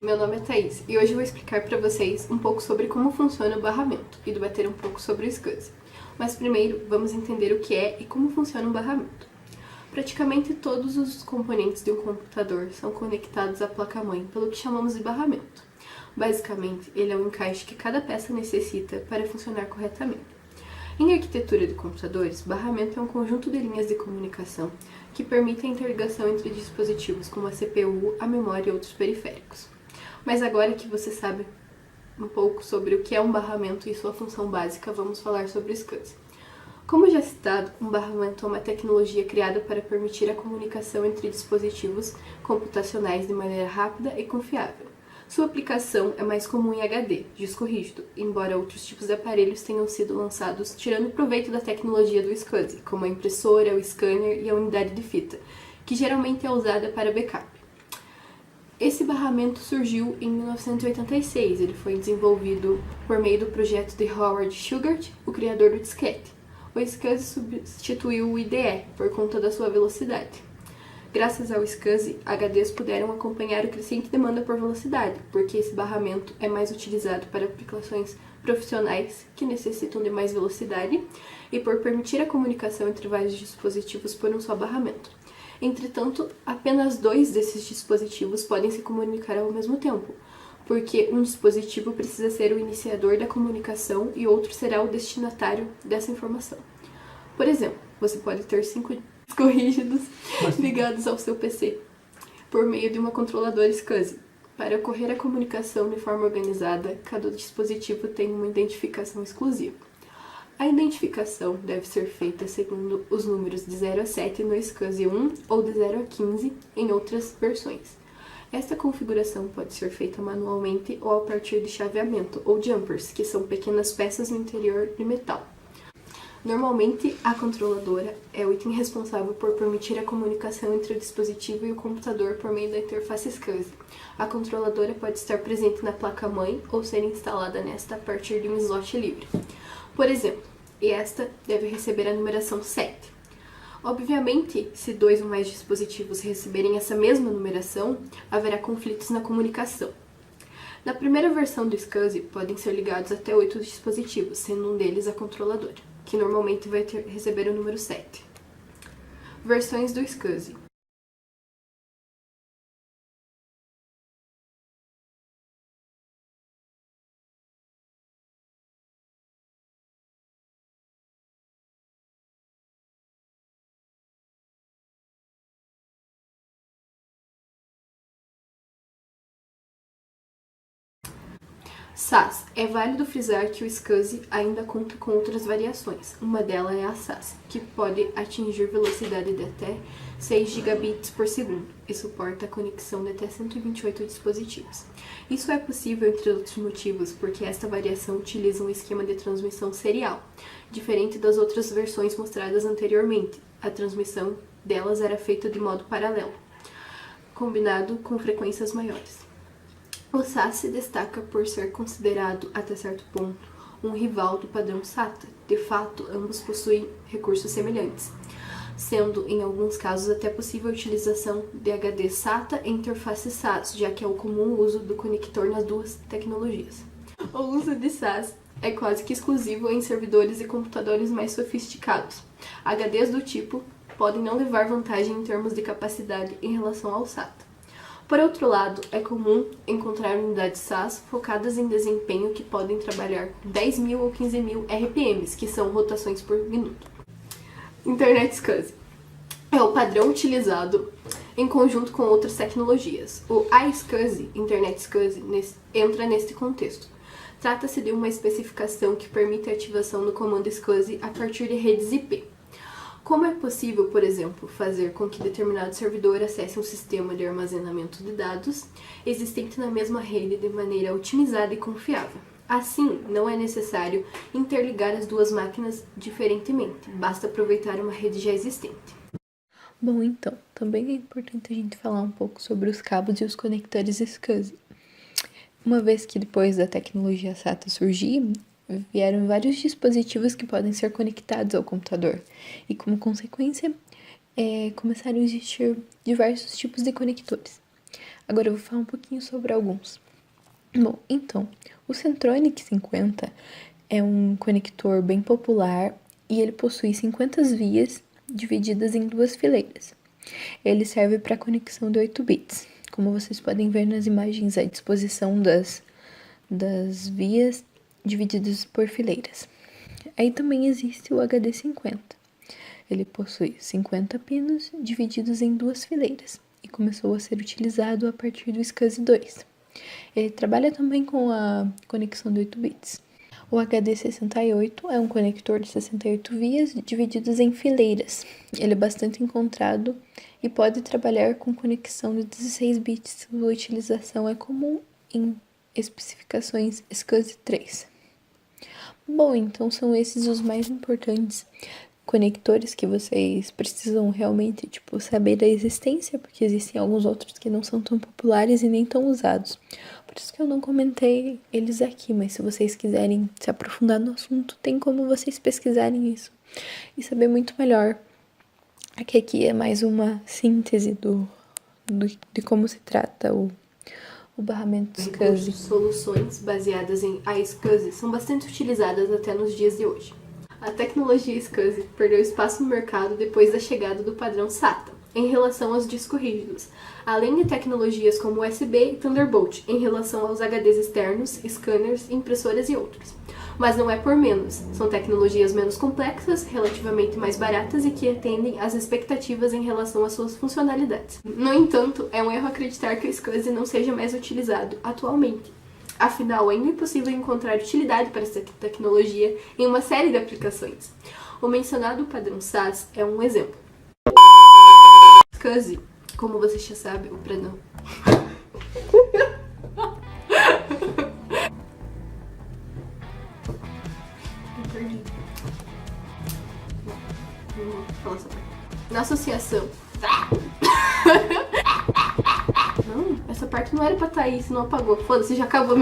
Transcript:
Meu nome é Thaís e hoje eu vou explicar para vocês um pouco sobre como funciona o barramento e debater um pouco sobre o SCSI. Mas primeiro, vamos entender o que é e como funciona um barramento. Praticamente todos os componentes de um computador são conectados à placa-mãe pelo que chamamos de barramento. Basicamente, ele é um encaixe que cada peça necessita para funcionar corretamente. Em arquitetura de computadores, barramento é um conjunto de linhas de comunicação que permite a interligação entre dispositivos como a CPU, a memória e outros periféricos. Mas agora que você sabe um pouco sobre o que é um barramento e sua função básica, vamos falar sobre o SCSI. Como já citado, um barramento é uma tecnologia criada para permitir a comunicação entre dispositivos computacionais de maneira rápida e confiável. Sua aplicação é mais comum em HD, disco rígido, embora outros tipos de aparelhos tenham sido lançados tirando proveito da tecnologia do SCSI, como a impressora, o scanner e a unidade de fita, que geralmente é usada para backup. Esse barramento surgiu em 1986, ele foi desenvolvido por meio do projeto de Howard Shugart, o criador do disquete. O SCSI substituiu o IDE por conta da sua velocidade. Graças ao SCSI, HDs puderam acompanhar a crescente demanda por velocidade, porque esse barramento é mais utilizado para aplicações profissionais que necessitam de mais velocidade e por permitir a comunicação entre vários dispositivos por um só barramento. Entretanto, apenas 2 desses dispositivos podem se comunicar ao mesmo tempo, porque um dispositivo precisa ser o iniciador da comunicação e outro será o destinatário dessa informação. Por exemplo, você pode ter 5 discos rígidos ligados ao seu PC por meio de uma controladora SCSI. Para ocorrer a comunicação de forma organizada, cada dispositivo tem uma identificação exclusiva. A identificação deve ser feita segundo os números de 0 a 7 no SCSI 1 ou de 0 a 15 em outras versões. Esta configuração pode ser feita manualmente ou a partir de chaveamento ou jumpers, que são pequenas peças no interior de metal. Normalmente, a controladora é o item responsável por permitir a comunicação entre o dispositivo e o computador por meio da interface SCSI. A controladora pode estar presente na placa-mãe ou ser instalada nesta a partir de um slot livre. Por exemplo, esta deve receber a numeração 7. Obviamente, se 2 ou mais dispositivos receberem essa mesma numeração, haverá conflitos na comunicação. Na primeira versão do SCSI, podem ser ligados até 8 dispositivos, sendo um deles a controladora, que normalmente vai receber o número 7. Versões do SCSI. SAS. É válido frisar que o SCSI ainda conta com outras variações. Uma delas é a SAS, que pode atingir velocidade de até 6 gigabits por segundo e suporta a conexão de até 128 dispositivos. Isso é possível, entre outros motivos, porque esta variação utiliza um esquema de transmissão serial, diferente das outras versões mostradas anteriormente. A transmissão delas era feita de modo paralelo, combinado com frequências maiores. O SAS se destaca por ser considerado, até certo ponto, um rival do padrão SATA. De fato, ambos possuem recursos semelhantes, sendo, em alguns casos, até possível a utilização de HD SATA e interface SAS, já que é o comum uso do conector nas duas tecnologias. O uso de SAS é quase que exclusivo em servidores e computadores mais sofisticados. HDs do tipo podem não levar vantagem em termos de capacidade em relação ao SATA. Por outro lado, é comum encontrar unidades SAS focadas em desempenho que podem trabalhar com 10.000 ou 15.000 RPMs, que são rotações por minuto. Internet SCSI é o padrão utilizado em conjunto com outras tecnologias. O iSCSI, Internet SCSI, entra neste contexto. Trata-se de uma especificação que permite a ativação do comando SCSI a partir de redes IP. Como é possível, por exemplo, fazer com que determinado servidor acesse um sistema de armazenamento de dados existente na mesma rede de maneira otimizada e confiável? Assim, não é necessário interligar as duas máquinas diferentemente, basta aproveitar uma rede já existente. Bom, então, também é importante a gente falar um pouco sobre os cabos e os conectores SCSI. Uma vez que depois da tecnologia SATA surgir, vieram vários dispositivos que podem ser conectados ao computador e, como consequência, começaram a existir diversos tipos de conectores. Agora eu vou falar um pouquinho sobre alguns. Bom, então, o Centronic 50 é um conector bem popular e ele possui 50 vias divididas em 2 fileiras. Ele serve para conexão de 8 bits, como vocês podem ver nas imagens à disposição das vias divididas por fileiras. Aí também existe o HD50. Ele possui 50 pinos divididos em 2 fileiras e começou a ser utilizado a partir do SCSI 2. Ele trabalha também com a conexão de 8 bits. O HD68 é um conector de 68 vias divididos em fileiras. Ele é bastante encontrado e pode trabalhar com conexão de 16 bits. Sua utilização é comum em especificações SCSI 3. Bom, então são esses os mais importantes conectores que vocês precisam realmente, saber da existência, porque existem alguns outros que não são tão populares e nem tão usados. Por isso que eu não comentei eles aqui, mas se vocês quiserem se aprofundar no assunto, tem como vocês pesquisarem isso e saber muito melhor. Aqui é mais uma síntese de como se trata o barramento SCSI. Soluções baseadas em iSCSI são bastante utilizadas até nos dias de hoje. A tecnologia SCSI perdeu espaço no mercado depois da chegada do padrão SATA, em relação aos discos rígidos, além de tecnologias como USB e Thunderbolt, em relação aos HDs externos, scanners, impressoras e outros. Mas não é por menos, são tecnologias menos complexas, relativamente mais baratas e que atendem às expectativas em relação às suas funcionalidades. No entanto, é um erro acreditar que o SCSI não seja mais utilizado atualmente. Afinal, ainda é possível encontrar utilidade para essa tecnologia em uma série de aplicações. O mencionado padrão SAS é um exemplo. SCSI, como você já sabe, o pradão. Eu perdi. Vou falar essa parte. Na associação. Não, essa parte não era pra estar aí, senão apagou. Foda-se, já acabou.